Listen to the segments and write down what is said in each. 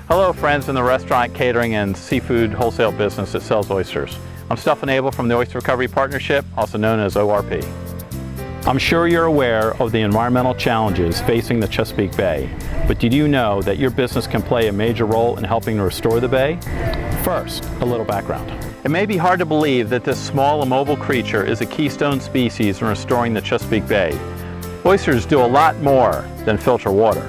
Hello friends in the restaurant, catering, and seafood wholesale business that sells oysters. I'm Stephan Abel from the Oyster Recovery Partnership, also known as ORP. I'm sure you're aware of the environmental challenges facing the Chesapeake Bay, but did you know that your business can play a major role in helping to restore the bay? First, a little background. It may be hard to believe that this small immobile creature is a keystone species in restoring the Chesapeake Bay. Oysters do a lot more than filter water.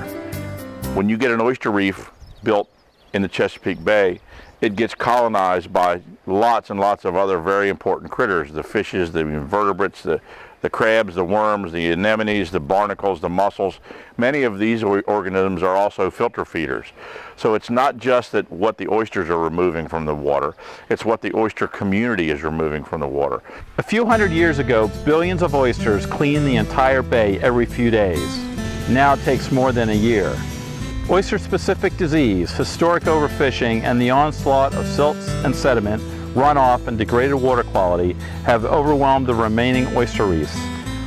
When you get an oyster reef built in the Chesapeake Bay, it gets colonized by lots and lots of other very important critters, the fishes, the invertebrates, the crabs, the worms, the anemones, the barnacles, the mussels. Many of these organisms are also filter feeders. So it's not just that what the oysters are removing from the water, it's what the oyster community is removing from the water. A few hundred years ago, billions of oysters cleaned the entire bay every few days. Now it takes more than a year. Oyster-specific disease, historic overfishing, and the onslaught of silts and sediment, runoff, and degraded water quality have overwhelmed the remaining oyster reefs,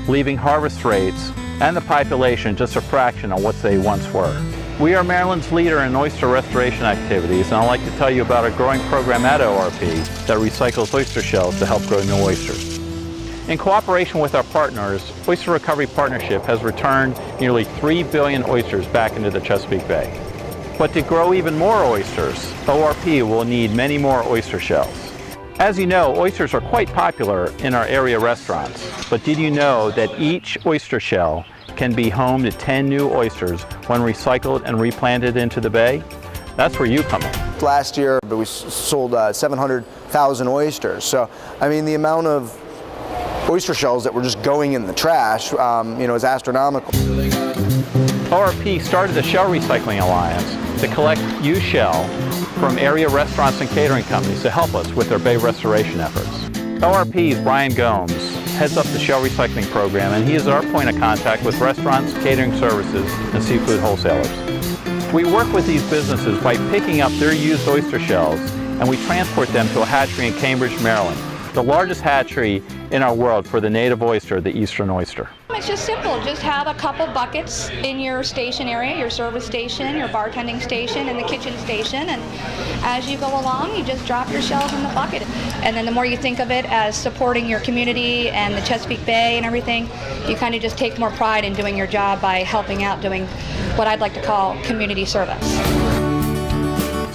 leaving harvest rates and the population just a fraction of what they once were. We are Maryland's leader in oyster restoration activities, and I'd like to tell you about a growing program at ORP that recycles oyster shells to help grow new oysters. In cooperation with our partners, Oyster Recovery Partnership has returned nearly 3 billion oysters back into the Chesapeake Bay. But to grow even more oysters, ORP will need many more oyster shells. As you know, oysters are quite popular in our area restaurants, but did you know that each oyster shell can be home to 10 new oysters when recycled and replanted into the bay? That's where you come in. Last year, we sold 700,000 oysters. So, I mean, the amount of oyster shells that were just going in the trash, is astronomical. ORP started the Shell Recycling Alliance to collect used shell from area restaurants and catering companies to help us with their bay restoration efforts. ORP's Brian Gomes heads up the Shell Recycling Program, and he is our point of contact with restaurants, catering services, and seafood wholesalers. We work with these businesses by picking up their used oyster shells, and we transport them to a hatchery in Cambridge, Maryland, the largest hatchery in our world for the native oyster, the eastern oyster. It's just simple. Just have a couple buckets in your station area, your service station, your bartending station, and the kitchen station, and as you go along, you just drop your shells in the bucket. And then the more you think of it as supporting your community and the Chesapeake Bay and everything, you kind of just take more pride in doing your job by helping out, doing what I'd like to call community service.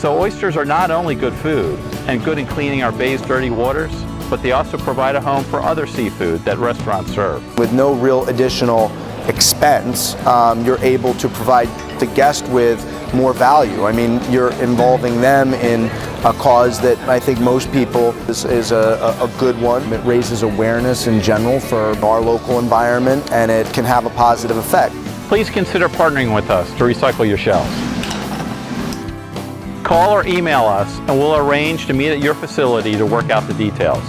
So oysters are not only good food and good in cleaning our bay's dirty waters, but they also provide a home for other seafood that restaurants serve. With no real additional expense, you're able to provide the guest with more value. I mean, you're involving them in a cause that I think most people is a good one. It raises awareness in general for our local environment, and it can have a positive effect. Please consider partnering with us to recycle your shells. Call or email us and we'll arrange to meet at your facility to work out the details.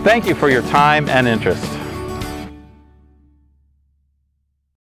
Thank you for your time and interest.